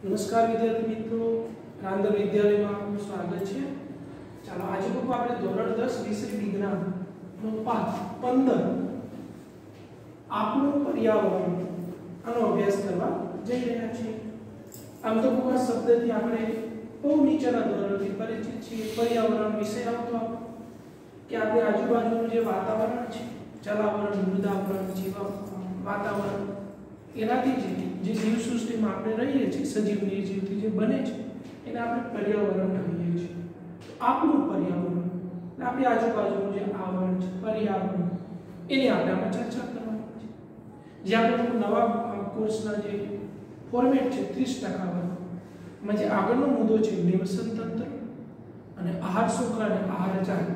नमस्कार विद्यार्थी मित्रों, रांदल विद्यालय में आपનું સ્વાગત છે। ચાલો આજે લોકો આપણે ધોરણ 10 વિષય વિજ્ઞાન નો પાઠ 15 આપણું પર્યાવરણ આનો અભ્યાસ કરવા જઈ રહ્યા છીએ। આમ તો કોઈ શબ્દથી આપણે બહુ નીચેના ધોરણથી પરિચિત છીએ। પર્યાવરણ વિષય આવતો કે આપણે આજુબાજુનું જે વાતાવરણ છે, જલાવરણ, મૃદાવરણ, જીવ વાતાવરણ, એનાથી જે જીવ સૃષ્ટિમાં આપણે રહીએ છીએ, સજીવ નિર્જીવથી જે બને છે એને આપણે પર્યાવરણ કહીએ છીએ। આપણું પર્યાવરણ, આપણી આજુબાજુનું જે આવરણ છે, પર્યાવરણ, એની આપણે આમાં ચર્ચા કરવાની છે। જે આપણે નવા કોર્સના જે ફોર્મેટ છે 30% માં જે આગળનો મુદ્દો છે નિવસન તંત્ર અને આહાર શૃંખલા અને આહાર જાળ,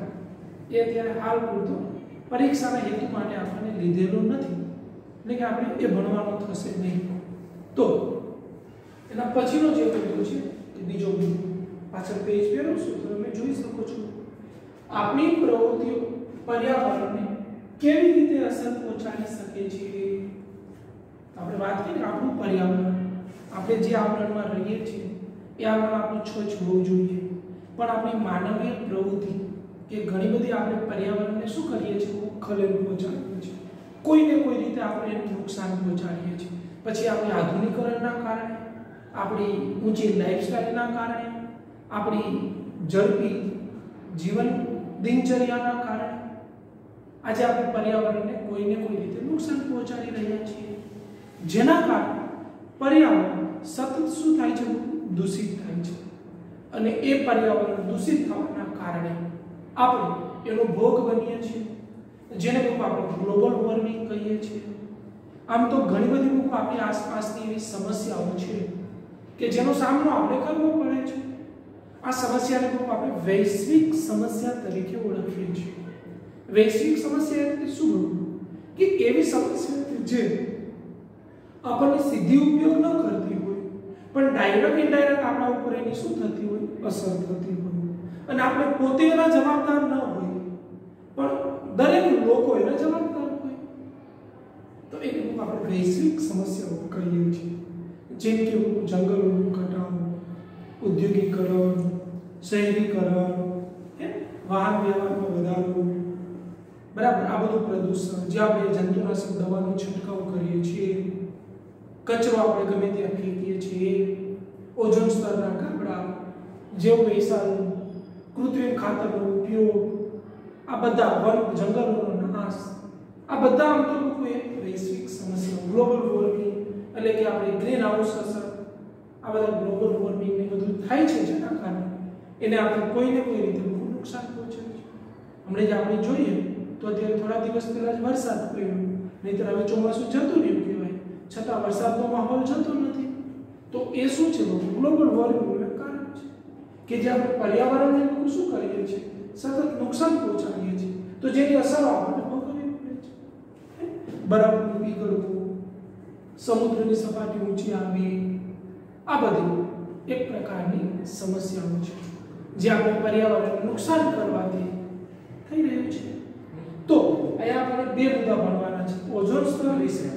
એ અત્યારે હાલ પૂરતો પરીક્ષાના હેતુ માટે આપણને લીધેલો નથી, એટલે કે આપણે એ ભણવાનો થશે નહીં। તો એના પછીનો જે મુદ્દો છે એ બીજો મુદ્દો, પાછળ પેજ ફેરવશો તો તમે જોઈ શકો છો આપણી પ્રવૃત્તિઓ પર્યાવરણને કેવી રીતે અસર પહોંચાડી શકે છે। આપણે વાત કરીએ આપણું પર્યાવરણ, આપણે જે આવરણમાં રહીએ છીએ એ આવરણ આપણું સ્વચ્છ હોવું જોઈએ, પણ આપણી માનવીય પ્રવૃત્તિ કે ઘણી બધી આપણે પર્યાવરણને શું કરીએ છીએ, ખલેલ પહોંચાડીએ છીએ, કોઈને કોઈ રીતે આપણે એને નુકસાન પહોંચાડીએ છીએ। પછી આપણે આધુનિકરણના કારણે, આપણી ઊંચી લાઈફસ્ટાઈલના કારણે, આપણી ઝડપી જીવન દિનચર્યાના કારણે આજે આપણે પર્યાવરણને કોઈને કોઈ રીતે નુકસાન પહોંચાડી રહ્યા છીએ, જેના કારણે પર્યાવરણ સતત શું થાય છે, દૂષિત થાય છે। અને એ પર્યાવરણ દૂષિત થવાના કારણે આપણે એનો ભોગ બનીએ છીએ, જેને આપણે ગ્લોબલ વોર્મિંગ કહીએ છીએ। આમ તો ઘણી બધી આપણી આસપાસની એવી સમસ્યાઓ છે કે જેનો સામનો આપણે કરવો પડે છે। આ સમસ્યાને આપણે વૈશ્વિક સમસ્યા તરીકે ઓળખીએ છીએ। વૈશ્વિક સમસ્યા એટલે શું, કે એવી સમસ્યા જે આપણને સીધી ઉપયોગ ન કરતી હોય પણ ડાયરેક્ટ ઇનડાયરેક્ટ આપણા ઉપર એની શું થતી હોય, અસર થતી હોય, અને આપણે પોતે એના જવાબદાર ન હોય પણ દરેક લોકો એના જવાબદાર હોય, તો એને આપણે વૈશ્વિક સમસ્યાઓ કહીએ છીએ। જેમ કે જંગલોનું કટાવ, ઔદ્યોગિકરણ, શહેરીકરણ, વાહન વ્યવહારમાં વધારો, બરાબર, આ બધું પ્રદૂષણ, જે આપણે જંતુનાશક દવાનો છંટકાવ કરીએ છીએ, કચરો આપણે ગમે ત્યાં ફેંકીએ છીએ, ઓઝોન સ્તરના ગાબડા, જેવ વૈસાણુ, કૃત્રિમ ખાતરનો ઉપયોગ, આ બધા વન જંગલોનો નાશ, આ બધા આમ તો કોઈ વૈશ્વિક સમસ્યા, ગ્લોબલ વોર્મિંગ એટલે કે આપણે ગ્રીન હાઉસ અસર, આ બધા ગ્લોબલ વોર્મિંગ ને બધું થાય છે, જેના કારણે એને આપણે કોઈને કોઈ રીતે નુકસાન પહોંચાડે છે। હમણાં જ આપણે જોઈએ તો અત્યારે થોડા દિવસ પહેલા જ વરસાદ પડ્યો, નહીતર હવે ચોમાસું જતું રહ્યું કહેવાય, છતાં વરસાદનો માહોલ જતો નથી। તો એ શું છે, ગ્લોબલ વોર્મિંગનું કારણ છે કે જે આપણે પર્યાવરણને શું કરીએ છીએ, સતત નુકસાન પહોંચાડીએ છીએ, તો જેની અસર આપણને ભોગવવી પડે છે। બરફનું પીગળવું, સમુદ્રની સપાટી ઊંચી આવવી, આ બધી એક પ્રકારની સમસ્યાઓ છે જે આપણે પર્યાવરણને નુકસાન કરવાથી થઈ રહ્યું છે। તો અહીંયા આપણે બે મુદ્દા ભણવાના છે, ઓઝોન સ્તર વિશે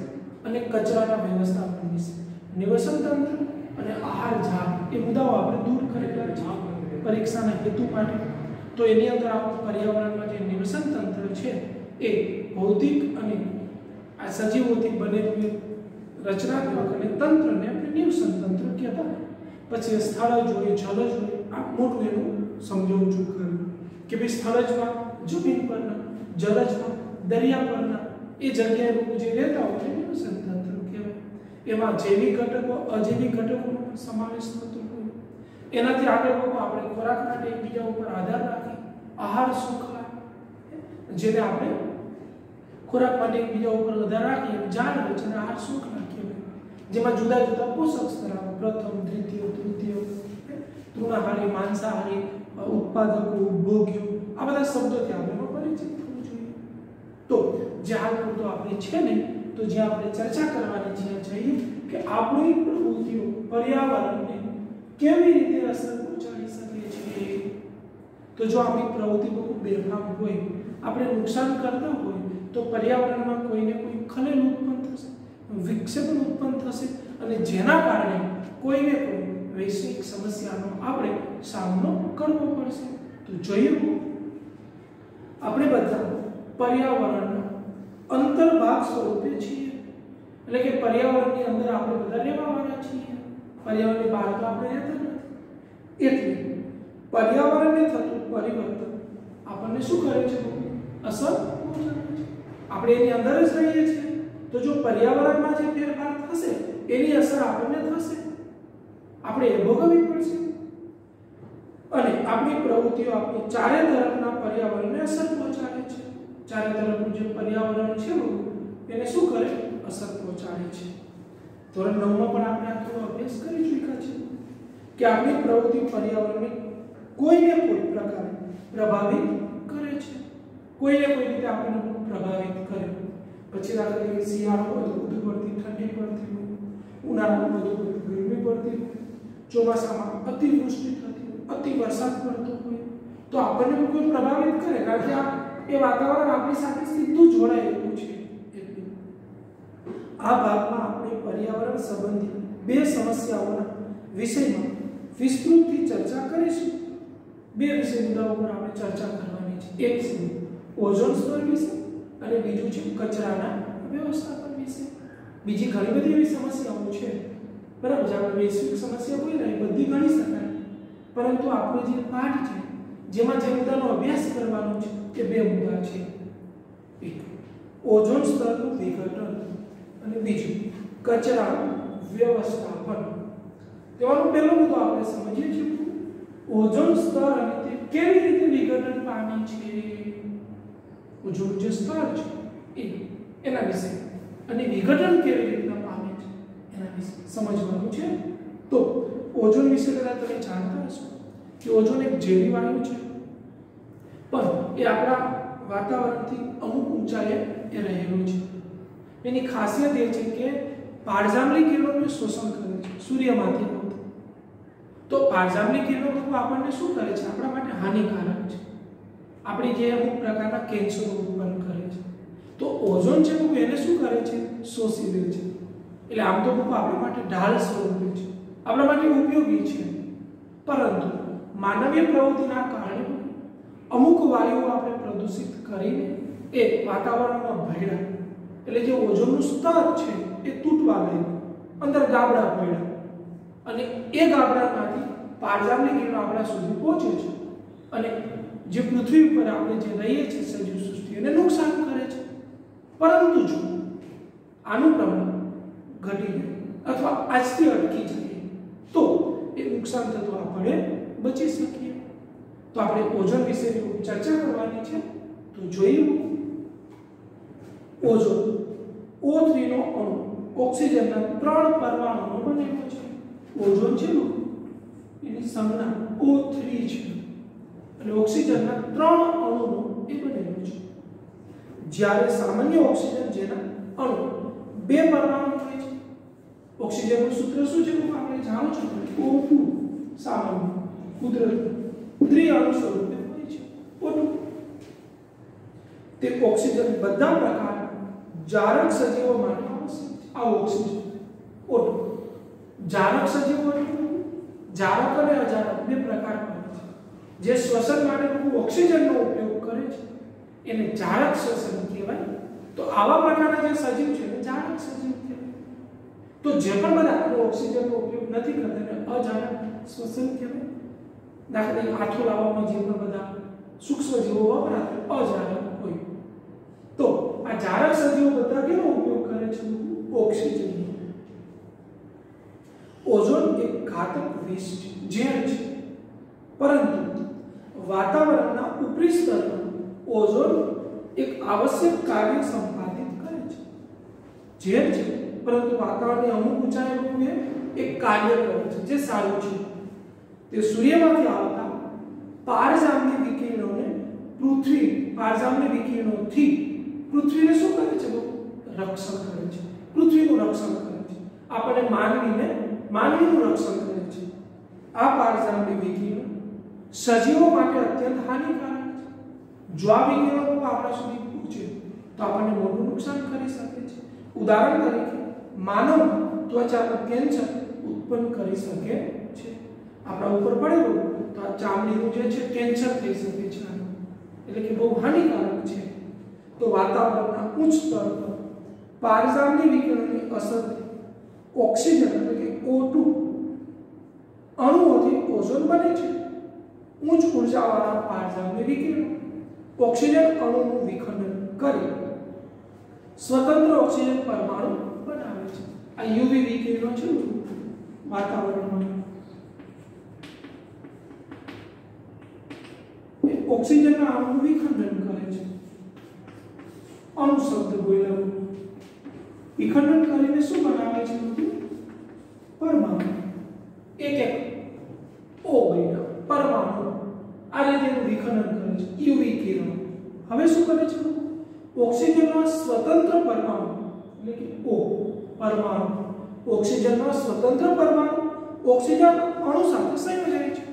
અને કચરાના વ્યવસ્થાપન વિશે, નિવસન તંત્ર અને આહાર જાળ, એ મુદ્દાઓ આપણે દૂર કરેલા છે પરીક્ષાના હેતુ માટે। તો એની અંદર આપણું પર્યાવરણમાં જે નિવસન તંત્ર છે એ ભૌતિક અને આ સજીવોથી બનેલું રચનાત્મક અને તંત્રને આપણે નિવસન તંત્ર કહેતા। પછી સ્થળ જોઈએ, જલ જોઈએ, આ મોટું એનું સમજાવું છું કે ભાઈ સ્થળજમાં, જમીન પરના, જલજમાં, દરિયા પરના એ જગ્યાએ લોકો જે રહેતા હોય એને નિવસન તંત્ર કહેવાય। એમાં જૈવિક ઘટકો, અજૈવિક ઘટકોનો પણ સમાવેશ થતો હોય। એનાથી આગળ લોકો આપણે ખોરાક માટે એકબીજા ઉપર આધાર રાખી આહાર શૃંખલા, જેને આપણે ખોરાક માટે એકબીજા ઉપર આધાર રાખી જાળ રચના આહાર શૃંખલા કહેવાય, જેમાં જુદા જુદા પોષક સ્તર આવે, પ્રથમ, દ્વિતીય, તૃતીય, તૃણાહારી, માંસાહારી, ઉત્પાદકો, ઉપભોગ્યો, આ બધા શબ્દોથી આપણે પરિચિત થવું જોઈએ। તો જે હાલ પૂરતો આપણે છે ને, તો જ્યાં આપણે ચર્ચા કરવાની છે કે આપણી પ્રવૃત્તિઓ પર્યાવરણને કેવી રીતે અસર પહોંચાડી શકે છે। તો જો આપણી પ્રવૃત્તિ બહુ બેફામ હોય, આપણે નુકસાન કરતા હોય, તો પર્યાવરણમાં કોઈને કોઈ ખલેલ ઉત્પન્ન થશે, વિક્ષેપણ ઉત્પન્ન થશે, અને જેના કારણે કોઈને કોઈ સામનો કરવો પડશે। તો જોઈએ આપણે બધા પર્યાવરણના અંતર્ભાગ સ્વરૂપે છીએ, એટલે કે પર્યાવરણની અંદર આપણે બધા રહેવાવાળા છીએ, પર્યાવરણની બહાર તો આપણે રહેતા નથી। એટલે પર્યાવરણને થતું પરિવર્તન આપણને શું કરે છે? અસર પહોંચાડે છે। આપણે એની અંદર જ રહીએ છીએ, તો જો પર્યાવરણમાં જે ફેરફાર થશે એની અસર આપણને થશે, આપણે એ ભોગવવી પડશે અને આપણી પ્રવૃત્તિઓ આપણી ચારે તરફના પર્યાવરણને અસર પહોંચાડે છે। ચારે તરફનું જે પર્યાવરણ છે એને શું કરે? અસર પહોંચાડે છે। ધોરણ 9 માં પણ આપણે આ થોડો અભ્યાસ કરી ચૂક્યા છે કે આપણી પ્રવૃત્તિ પર્યાવરણને કોઈને કોઈ પ્રકારે પ્રભાવિત કરે છે, કોઈને કોઈ રીતે આપણને પ્રભાવિત કરે। પછી દાખલા તરીકે શિયાળો હોય તો વધુ પડતી ઠંડી પડતી હોય, ઉનાળામાં વધુ પડતી ગરમી પડતી હોય, ચોમાસામાં અતિવૃષ્ટિ થતી હોય, અતિ વરસાદ પડતો હોય, તો આપણને કોઈ પ્રભાવિત કરે, કારણ કે એ વાતાવરણ આપણી સાથે સીધું જોડાયેલું છે। એટલે આ ભાગમાં આપણે પર્યાવરણ સંબંધી બે સમસ્યાઓના વિષયમાં વિસ્તૃતથી ચર્ચા કરીશું। બે વિષય મુદ્દાઓ પર આપણે ચર્ચા કરવાની છે। એક છે ઓઝોન સ્તર વિશે અને બીજું છે કચરાના વ્યવસ્થાપન વિશે। બીજી ઘણી બધી એવી સમસ્યાઓ છે, બરાબર છે, આપણે વૈશ્વિક સમસ્યા કોઈ નહીં બધી ગણી શકાય, પરંતુ આપણો જે પાઠ છે જેમાં જે મુદ્દાનો અભ્યાસ કરવાનો છે એ બે મુદ્દા છે। એક ઓઝોન સ્તરનું વિઘટન અને બીજું કચરાનું વ્યવસ્થાપન। તેવાનો પહેલો મુદ્દો આપણે સમજીએ છીએ ઓઝોન સ્તર અને તે કેવી રીતે વિઘટન પામે છે। ઓઝોન જે સ્તર છે એના વિશે અને વિઘટન કેવી રીતે પામે છે એના વિશે સમજવાનું છે। તો ઓઝોન વિશે કદાચ તમે જાણતા હશો કે ઓઝોન એક ઝેરી વાયુ છે, પણ એ આપણા વાતાવરણથી અમુક ઊંચાઈએ એ રહેલું છે। એની ખાસિયત એ છે કે પારજાંબલી કિરણોનું શોષણ કરે છે સૂર્યમાંથી આવતા। તો પારજાંબલી કિરણો આપણને શું કરે છે? આપણા માટે હાનિકારક છે, આપણી જે અમુક પ્રકારના કેન્સરો ઉત્પન્ન કરે છે। તો ઓઝોન છે એને શું કરે છે? શોષી લે છે। એટલે આમ તો આપણા માટે ઢાલ સ્વરૂપે છે, આપણા માટે ઉપયોગી છે, પરંતુ માનવીય પ્રવૃત્તિના કારણે અમુક વાયુઓ આપણે પ્રદૂષિત કરીને એ વાતાવરણમાં ભળ્યા, એટલે જે ઓઝોનનું સ્તર છે એ તૂટવા લાગ્યું, અંદર ગાબડા પડ્યા અને એ ગાબડામાંથી પારજાંબલી કિરણો આપણા સુધી પહોંચે છે અને જે પૃથ્વી ઉપર આપણે જે રહીએ છીએ સજીવ સૃષ્ટિ એને નુકસાન કરે છે। પરંતુ જો આનું પ્રમાણ ઘટી જાય અથવા આજથી અટકી જાય તો એ નુકસાન થતું આપણે બચી શકીએ। તો આપણે ઓઝોન વિશે ચર્ચા કરવાની છે। તો જોઈએ ઓઝોન O3 નો અણુ ઓક્સિજનના 3 પરમાણુનો બનેલો છે। ઓઝોન છે એની સંજ્ઞા O3 છે અને ઓક્સિજનના 3 અણુનો એ બનેલો છે। જ્યારે સામાન્ય ઓક્સિજન જેના અણુ 2 પરમાણુ હોય છે, ઓક્સિજનનું સૂત્ર શું છે આપણે જાણો છો? O2 સામાન્ય કુદરતી ત્રિઅણુ સ્વરૂપે હોય છે O2। તે ઓક્સિજન બધા પ્રકારના જારક સજીવો માટે આવશ્યક છે। આ ઓક્સિજન O2 જારક સજીવો જારક અને અજારક બે પ્રકાર હોય છે। જે શ્વસન માટે ઓક્સિજનનો ઉપયોગ કરે છે એને જારક શ્વસન કહેવાય। તો આવા પ્રકારના જે સજીવ છે એને જારક સજીવ કહેવાય। તો જે પણ બધા ઓક્સિજનનો ઉપયોગ નથી કરતા એને અજારક શ્વસન કહેવાય। દાખલા તરીકે આથો લાવવામાં જે પણ બધા સૂક્ષ્મ જીવો વપરાતા અજારક હોય, તો આ જારક સજીવો બધા કેનો ઉપયોગ કરે છે? ઓક્સિજનનો। ઓઝોન એક ઘાતક વિષ છે, ઝેર છે, પરંતુ વાતાવરણના ઉપરી સ્તરમાં ઓઝોન એક આવશ્યક કાર્ય સંપાદિત કરે છે। ઝેર છે, પરંતુ વાતાવરણની અમુક ઊંચાઈ પર એક કાર્ય કરે છે જે સારું છે। તે સૂર્યમાંથી આવતા પારજાંબલી વિકિરણોને પારજાંબલી વિકિરણોથી પૃથ્વીને શું કરે છે? રક્ષણ કરે છે, પૃથ્વીનું રક્ષણ કરે છે, આપણે માનવીનું રક્ષણ કરે છે। આ પારજાંબલી વિકિરણ સજીવો માટે અત્યંત હાનિકારક છે। જો આ વિકિરણો આપણા સુધી પહોંચે તો આપણને મોટું નુકસાન કરી શકે છે। ઉદાહરણ તરીકે માનવ ત્વચાનું કેન્સર ઉત્પન્ન કરી શકે છે। આપણા ઉપર પડેલો તો આ ચામડીનું જે છે કેન્સર થઈ શકે છે, એટલે કે બહુ હાનિકારક છે। તો વાતાવરણના ઉચ્ચ સ્તર પર પારજામની વિકિરણની અસરથી ઓક્સિજન એટલે કે O2 અણુઓથી ઓઝોન બને છે। ઉચ્ચ ઉર્જાવાળા પારજામની વિકિરણ ઓક્સિજન અણુનું વિખંડન કરી સ્વતંત્ર ઓક્સિજન પરમાણુ બનાવે છે। આ યુવી વિકિરણો છે વાતાવરણમાં ઓક્સિજનના અણુનું વિખંડન કરે છે। અણુ શબ્દ બોલ્યો, વિખંડન કરીને શું બનાવે છે? પરમાણુ। એક એક O બન્યા પરમાણુ, આ રીતે વિખંડન કરે છે યુવી કિરણો। હવે શું કરે છે? ઓક્સિજનના સ્વતંત્ર પરમાણુ એટલે કે O પરમાણુ, ઓક્સિજનના સ્વતંત્ર પરમાણુ ઓક્સિજન અણુ સાથે સંયોજાય છે।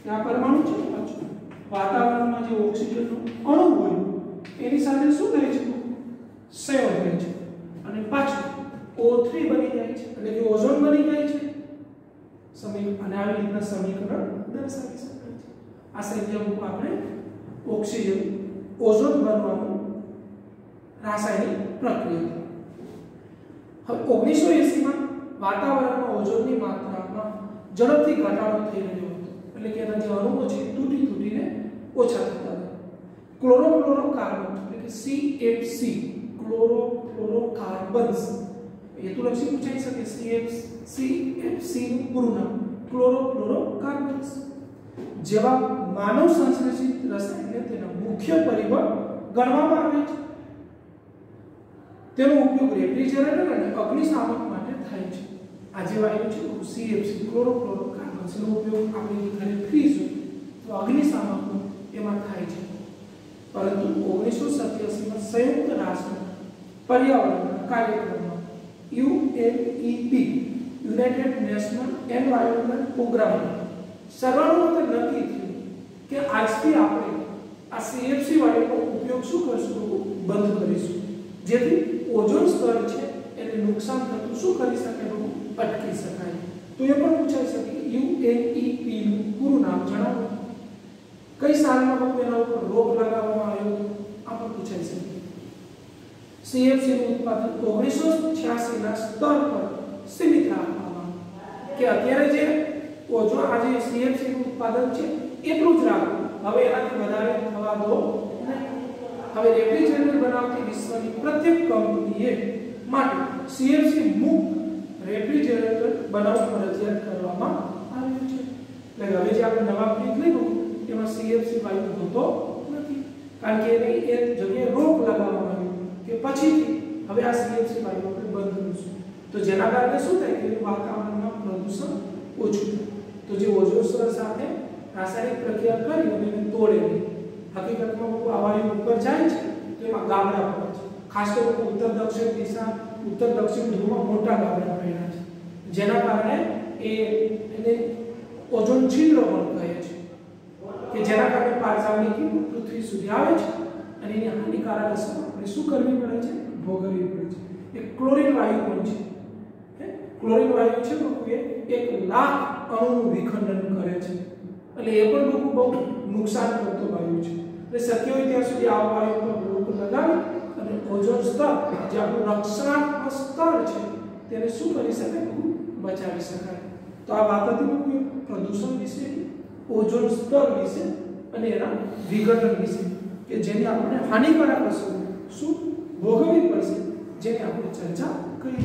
આ પરમાણુ છે પાછું વાતાવરણમાં જે ઓક્સિજનનો અણુ હોય એની સાથે શું થાય છે? સંયોજાય છે અને પાછું O3 બની જાય છે એટલે કે ઓઝોન બની જાય છે। સમીકરણ અને આવી રીતના સમીકરણ દર્શાવી શકાય છે। આ સંયોજક આપણે ઓક્સિજન ઓઝોન બનવાનું રાસાયણિક પ્રક્રિયા। હવે 1980 માં વાતાવરણમાં ઓઝોનની માત્રામાં ઝડપથી ઘટાડો થઈ રહ્યો હતો, એટલે કે એના જે અણુઓ છે તૂટીને ઓછા થતા હતા। ક્લોરોફ્લોરોકાર્બન એટલે કે CFC ક્લોરોફ્લોરોકાર્બન્સ હેતુલક્ષી પૂછાઈ શકે। CFC નું પૂરું નામ ક્લોરોફ્લોરોકાર્બન્સ જેવા માનવ સંશ્લેષિત રસાયણને તેના મુખ્ય પરિબળ ગણવામાં આવે છે। તેનો ઉપયોગ રેફ્રિજરેટર અને અગ્નિશામક માટે થાય છે। આ જે વાયુ છે CFC ક્લોરોફ્લોરોકાર્બન્સ નો ઉપયોગ આપણે ઘરે ફ્રીજ તો અગ્નિશામક એમાં થાય છે। પરંતુ 1987 માં સંયુક્ત રાષ્ટ્ર પર્યાવરણ કાર્યક્રમમાં UNEP United National Environment Programme સર્વાનુમતે નક્કી થયું કે આજથી આપણે આ CFC વાયુનો ઉપયોગ શું કરશું? બંધ કરીશું, જેથી ઓઝોન સ્તર છે એને નુકસાન થતું શું કરી શકે? અટકી શકાય। તો એ પણ પૂછાઈ શકે UNEP નું પૂરું નામ જણાવો। કઈ સાલમાં એના ઉપર રોક લગાવવામાં આવ્યો? આ પણ પૂછાઈ શકે। CFC નું ઉત્પાદન 1986 ના સ્તર પર સીમિત રાખવામાં, કે અત્યારે જે ઓઝોન આજે CFC નું ઉત્પાદન છે એટલું જ રાખો, હવે એનાથી વધારે થવા દો નહીં। હવે રેફ્રિજરેટર બનાવતી વિશ્વની પ્રત્યેક કંપનીએ માટે CFC મુક્ત રેફ્રિજરેટર બનાવવું ફરજિયાત કરવામાં આવ્યું છે। એટલે હવે જે આપણે નવા ફ્રીજ લીધું એમાં CFC વાયુ હોતો નથી, કારણ કે એની એક જગ્યાએ રોક લગાવવામાં આવી કે પછીથી હવે આ CFC વાયુ આપણે બંધ કરીશું, તો જેના કારણે શું થાય કે વાતાવરણમાં પ્રદૂષણ ઓછું થાય। તો જે ઓઝોન સ્તર સાથે રાસાયણિક પ્રક્રિયા કરી અને એને તોડે નહીં। હકીકતમાં આ વાયુ ઉપર જાય છે તો એમાં ગાબડા પડે છે, ખાસ કરીને ઉત્તર દક્ષિણ દિશા ઉત્તર દક્ષિણ ધ્રુવમાં મોટા ગાબડા પડ્યા છે, જેના કારણે એને ઓઝોન છિદ્ર પણ કહે છે, કે જેના કારણે પારજામની કિરણો પૃથ્વી સુધી આવે છે અને એની હાનિકારક અસર આપણે શું કરવી પડે છે? ભોગવવી પડે છે। એક ક્લોરીન વાયુ પણ છે, ક્લોરીન વાયુ છે તો એ 1 લાખ અણુનું વિખંડન કરે છે, એટલે એ પણ બહુ નુકસાન કરતો વાયુ છે। એટલે શક્ય હોય ત્યાં સુધી આ વાયુ પર રોક લગાવી અને ઓઝોન સ્તર જે આપણું રક્ષણાત્મક સ્તર છે તેને શું કરી શકાય? બચાવી શકાય। તો આ વાત હતી પ્રદૂષણ વિશે, ઓઝોન સ્તર વિશે અને એના વિઘટન વિશે, કે જેની આપણે હાનિકારક અસર શું ભોગવવી પડશે, જેની આપણે ચર્ચા કરી।